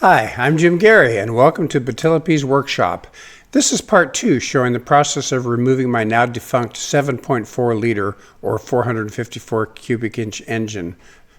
Hi, I'm Jim Gary, and welcome to Batilopi's Workshop. This is part 2 showing the process of removing my now defunct 7.4 liter or 454 cubic inch engine,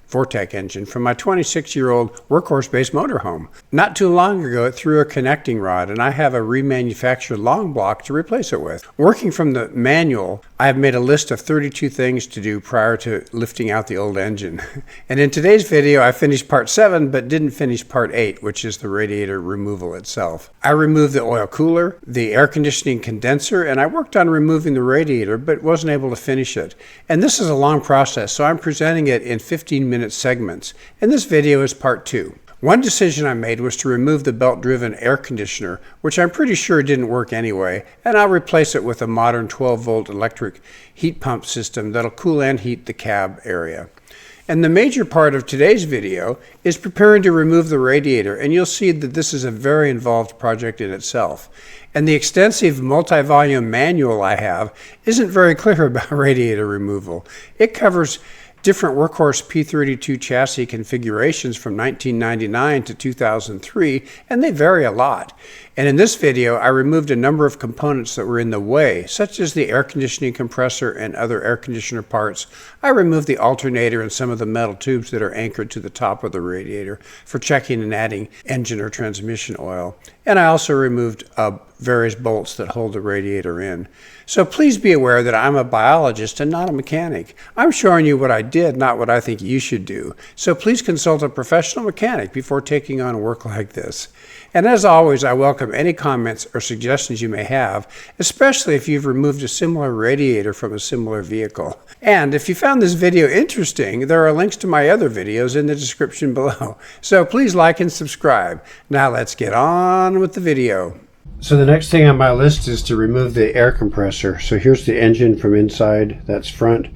Vortec engine, from my 26-year-old Workhorse-based motorhome. Not too long ago, it threw a connecting rod, and I have a remanufactured long block to replace it with. Working from the manual, I have made a list of 32 things to do prior to lifting out the old engine. And in today's video, I finished part 7, but didn't finish part 8, which is the radiator removal itself. I removed the oil cooler, the air conditioning condenser, and I worked on removing the radiator, but wasn't able to finish it. And this is a long process, so I'm presenting it in 15-minute segments, and this video is part 2. One decision I made was to remove the belt-driven air conditioner, which I'm pretty sure didn't work anyway, and I'll replace it with a modern 12-volt electric heat pump system that'll cool and heat the cab area. And the major part of today's video is preparing to remove the radiator, and you'll see that this is a very involved project in itself. And the extensive multi-volume manual I have isn't very clear about radiator removal. It covers different Workhorse P32 chassis configurations from 1999 to 2003, and they vary a lot. And in this video, I removed a number of components that were in the way, such as the air conditioning compressor and other air conditioner parts. I removed the alternator and some of the metal tubes that are anchored to the top of the radiator for checking and adding engine or transmission oil. And I also removed various bolts that hold the radiator in. So please be aware that I'm a biologist and not a mechanic. I'm showing you what I did, not what I think you should do. So please consult a professional mechanic before taking on work like this. And as always, I welcome any comments or suggestions you may have, especially if you've removed a similar radiator from a similar vehicle. And if you found this video interesting, there are links to my other videos in the description below. So please like and subscribe. Now let's get on with the video. So the next thing on my list is to remove the air compressor. So here's the engine from inside, that's front,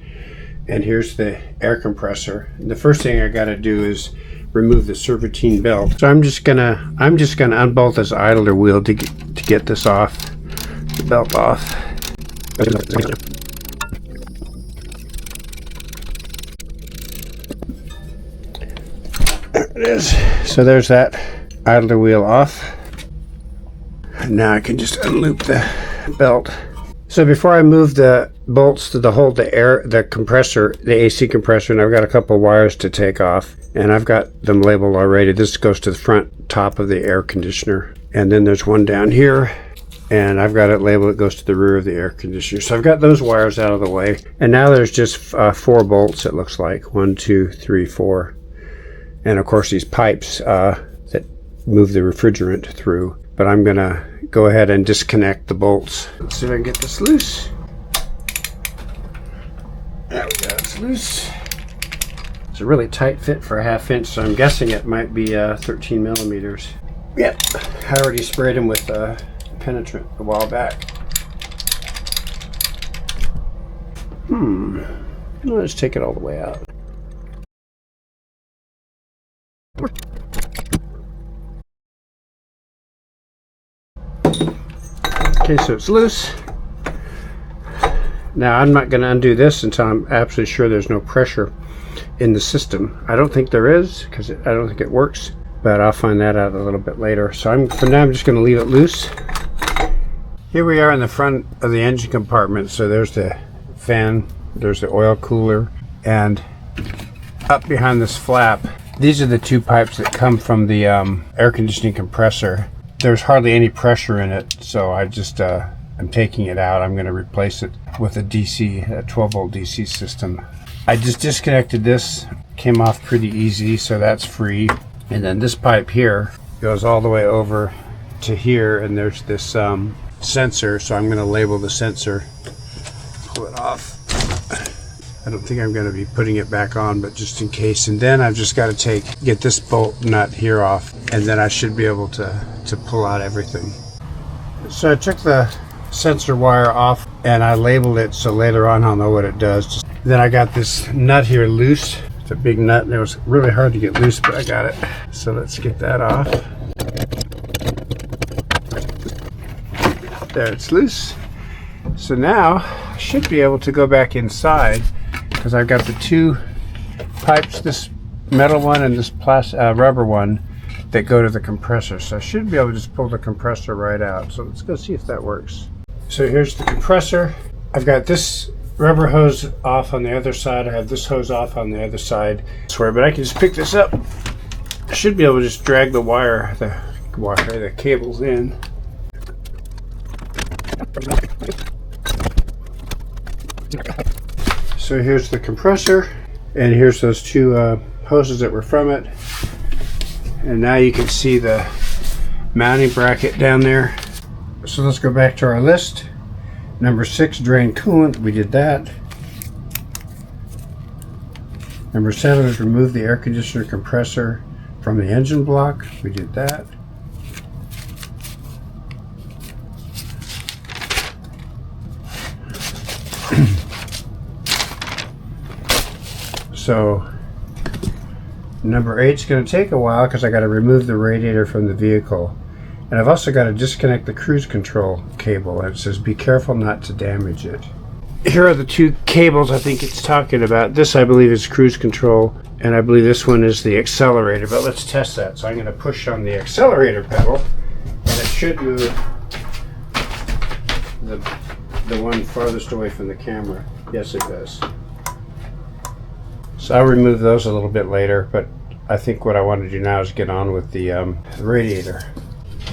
and here's the air compressor. And the first thing I got to do is remove the serpentine belt. So I'm just gonna unbolt this idler wheel to get this off, the belt off. There it is. So there's that idler wheel off. Now I can just unloop the belt. So before I move the bolts to hold the compressor, the AC compressor, and I've got a couple of wires to take off, and I've got them labeled already. This goes to the front top of the air conditioner, and then there's one down here, and I've got it labeled. It goes to the rear of the air conditioner. So I've got those wires out of the way, and now there's just 4 bolts. It looks like 1, 2, 3, 4, and of course these pipes that move the refrigerant through. But I'm gonna go ahead and disconnect the bolts. Let's see if I can get this loose. There we go, it's loose. It's a really tight fit for a 1/2 inch, so I'm guessing it might be 13 millimeters. Yep, I already sprayed them with penetrant a while back. Let's take it all the way out. Okay, so it's loose. Now I'm not going to undo this until I'm absolutely sure there's no pressure in the system. I don't think there is, because I don't think it works, but I'll find that out a little bit later. So for now I'm just going to leave it loose. Here we are in the front of the engine compartment. So there's the fan, there's the oil cooler, and up behind this flap, these are the 2 pipes that come from the air conditioning compressor. There's hardly any pressure in it, so I just I'm taking it out. I'm going to replace it with a 12-volt DC system. I just disconnected this, came off pretty easy, so that's free. And then this pipe here goes all the way over to here, and there's this sensor, so I'm going to label the sensor, pull it off. I don't think I'm going to be putting it back on, but just in case. And then I've just got to get this bolt nut here off, and then I should be able to pull out everything. So I took the sensor wire off and I labeled it so later on I'll know what it does. Then I got this nut here loose. It's a big nut and it was really hard to get loose, but I got it. So let's get that off. There, it's loose. So now I should be able to go back inside, because I've got the 2 pipes, this metal one and this rubber one, that go to the compressor. So I should be able to just pull the compressor right out. So let's go see if that works. So here's the compressor. I've got this rubber hose off on the other side. I have this hose off on the other side. I swear, but I can just pick this up. I should be able to just drag the the cables in. So here's the compressor, and here's those two hoses that were from it. And now you can see the mounting bracket down there. So let's go back to our list. Number 6, drain coolant. We did that. Number 7 is remove the air conditioner compressor from the engine block. We did that. So number 8 is going to take a while because I got to remove the radiator from the vehicle. And I've also got to disconnect the cruise control cable. And it says be careful not to damage it. Here are the two cables I think it's talking about. This I believe is cruise control, and I believe this one is the accelerator, but let's test that. So I'm going to push on the accelerator pedal, and it should move the one farthest away from the camera. Yes, it does. So I'll remove those a little bit later, but I think what I want to do now is get on with the radiator.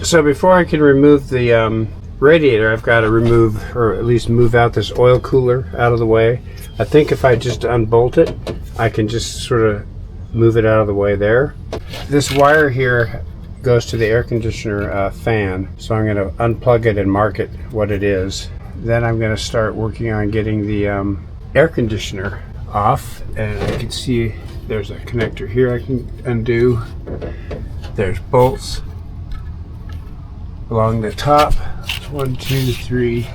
So before I can remove the radiator, I've got to remove, or at least move out this oil cooler out of the way. I think if I just unbolt it, I can just sort of move it out of the way there. This wire here goes to the air conditioner fan, so I'm going to unplug it and mark it what it is. Then I'm going to start working on getting the air conditioner off, and I can see there's a connector here I can undo. There's bolts along the top. 1, 2, 3,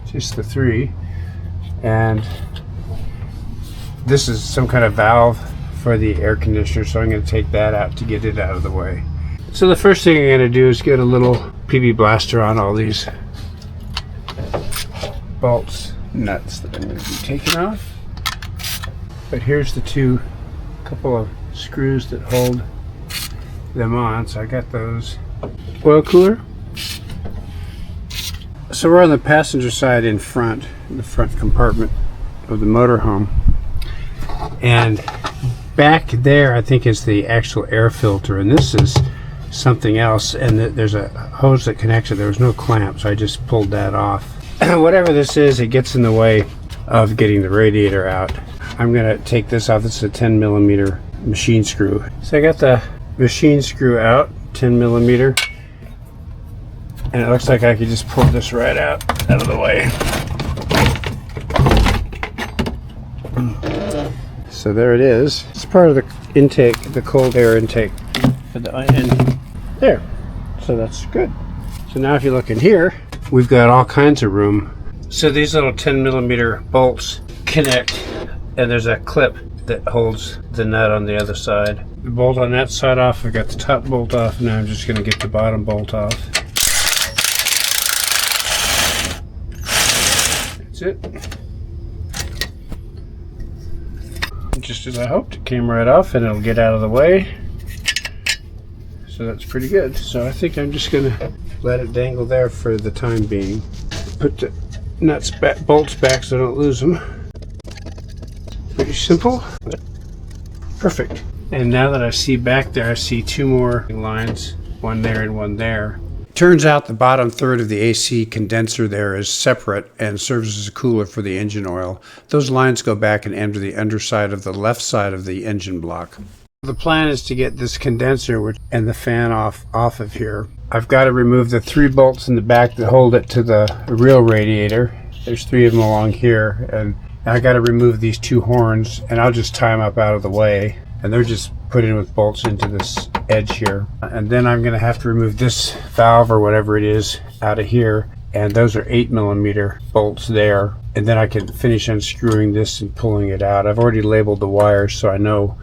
just the 3, and this is some kind of valve for the air conditioner, so I'm going to take that out to get it out of the way. So the first thing I'm going to do is get a little PB blaster on all these bolts, nuts that I'm going to be taking off. But here's the couple of screws that hold them on, so I got those. Oil cooler. So we're on the passenger side in front, the front compartment of the motorhome, and back there I think is the actual air filter, and this is something else, and there's a hose that connects it. There was no clamp, so I just pulled that off. Whatever this is, it gets in the way of getting the radiator out. I'm going to take this off. This is a 10 millimeter machine screw. So I got the machine screw out, 10 millimeter, and it looks like I could just pull this right out of the way. So there it is. It's part of the intake, the cold air intake for the end. There. So that's good. So now if you look in here, we've got all kinds of room. So these little 10 millimeter bolts connect, and there's a clip that holds the nut on the other side. The bolt on that side off, I've got the top bolt off, and now I'm just going to get the bottom bolt off. That's it. Just as I hoped, it came right off, and it'll get out of the way. So that's pretty good. So I think I'm just going to let it dangle there for the time being. Put the nuts back, bolts back so I don't lose them. Pretty simple. Perfect. And now that I see back there, I see two more lines, one there and one there. Turns out the bottom third of the AC condenser there is separate and serves as a cooler for the engine oil. Those lines go back and enter the underside of the left side of the engine block. The plan is to get this condenser and the fan off of here. I've got to remove the 3 bolts in the back that hold it to the real radiator. There's 3 of them along here, and I got to remove these 2 horns, and I'll just tie them up out of the way, and they're just put in with bolts into this edge here. And then I'm going to have to remove this valve or whatever it is out of here, and those are 8 millimeter bolts there, and then I can finish unscrewing this and pulling it out. I've already labeled the wires so I know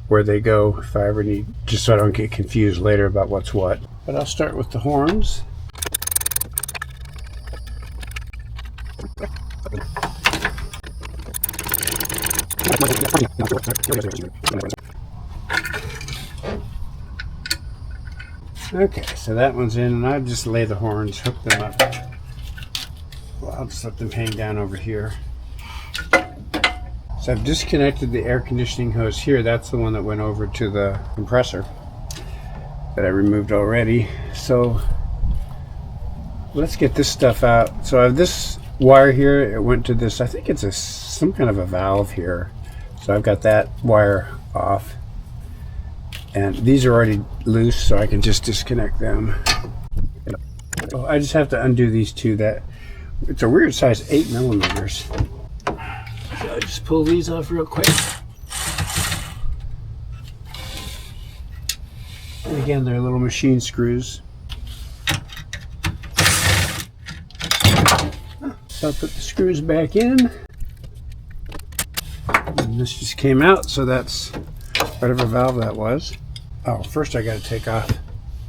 where they go if I ever need, just so I don't get confused later about what's what. But I'll start with the horns. Okay, so that one's in, and I'll just lay the horns, hook them up. Well, I'll just let them hang down over here. So I've disconnected the air conditioning hose here. That's the one that went over to the compressor that I removed already. So let's get this stuff out. So I have this wire here. It went to this, I think it's some kind of a valve here. So I've got that wire off. And these are already loose, so I can just disconnect them. Oh, I just have to undo these two. It's a weird size, 8 millimeters. So I just pull these off real quick. And again, they're little machine screws. So I'll put the screws back in. And this just came out, so that's whatever valve that was. Oh, first I got to take off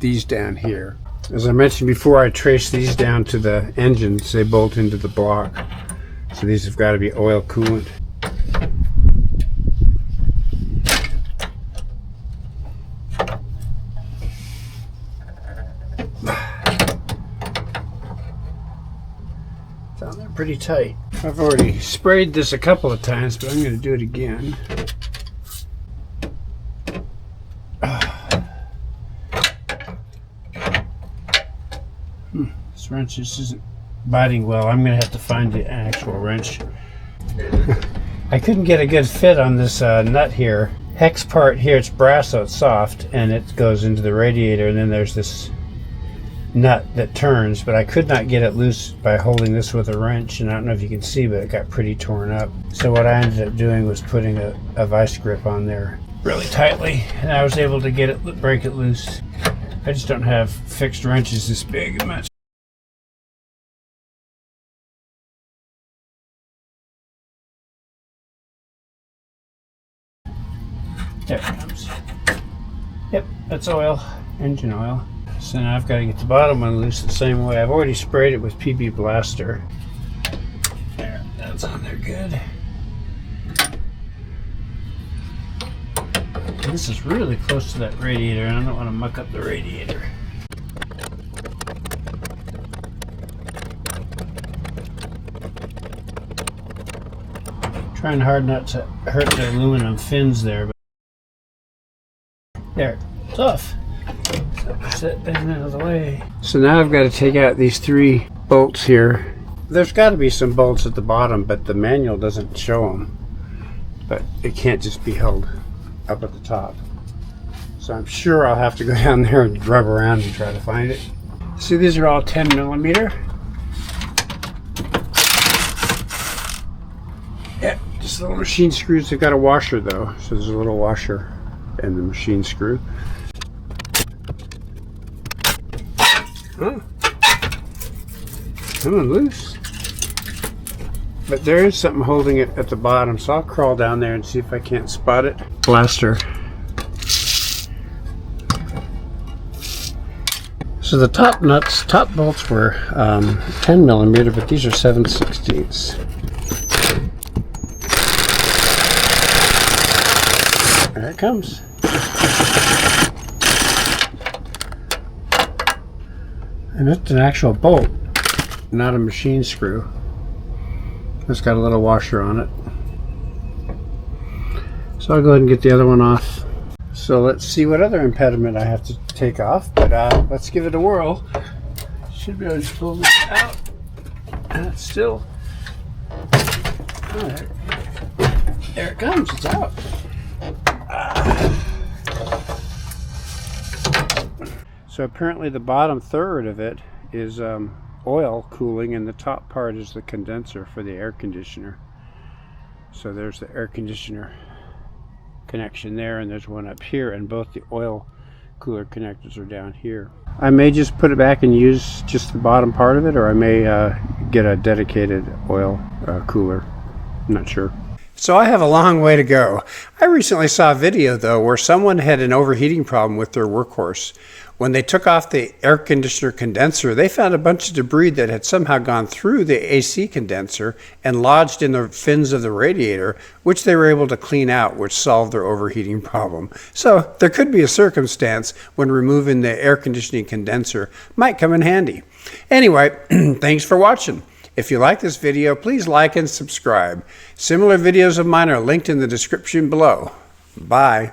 these down here. As I mentioned before, I traced these down to the engines. They bolt into the block. So these have got to be oil coolant. Down there pretty tight. I've already sprayed this a couple of times, but I'm going to do it again. This wrench just isn't biting well. I'm going to have to find the actual wrench. I couldn't get a good fit on this nut here. Hex part here, it's brass, so it's soft, and it goes into the radiator, and then there's this nut that turns, but I could not get it loose by holding this with a wrench, and I don't know if you can see, but it got pretty torn up. So what I ended up doing was putting a vice grip on there really tightly, and I was able to get it, break it loose. I just don't have fixed wrenches this big. There it comes. Yep, that's oil, engine oil. So now I've got to get the bottom one loose the same way. I've already sprayed it with PB Blaster. There, that's on there good. And this is really close to that radiator, and I don't want to muck up the radiator. Trying hard not to hurt the aluminum fins there. There, tough. So set that out of the way. So now I've got to take out these 3 bolts here. There's got to be some bolts at the bottom, but the manual doesn't show them. But it can't just be held up at the top. So I'm sure I'll have to go down there and rub around and try to find it. See, these are all 10 millimeter. Yeah, just little machine screws. They've got a washer though, so there's a little washer and the machine screw. Oh, coming loose. But there is something holding it at the bottom, so I'll crawl down there and see if I can't spot it. Blaster. So the top bolts were 10 millimeter, but these are 7/16. There it comes. And it's an actual bolt, not a machine screw. It's got a little washer on it. So I'll go ahead and get the other one off. So let's see what other impediment I have to take off, but let's give it a whirl. Should be able to just pull this out. And it's still, oh, there it comes, it's out. So apparently the bottom third of it is oil cooling, and the top part is the condenser for the air conditioner. So there's the air conditioner connection there, and there's one up here, and both the oil cooler connectors are down here. I may just put it back and use just the bottom part of it, or I may get a dedicated oil cooler. I'm not sure. So I have a long way to go. I recently saw a video though where someone had an overheating problem with their Workhorse. When they took off the air conditioner condenser, they found a bunch of debris that had somehow gone through the AC condenser and lodged in the fins of the radiator, which they were able to clean out, which solved their overheating problem. So there could be a circumstance when removing the air conditioning condenser might come in handy. Anyway, thanks for watching. If you like this video, please like and subscribe. Similar videos of mine are linked in the description below. Bye.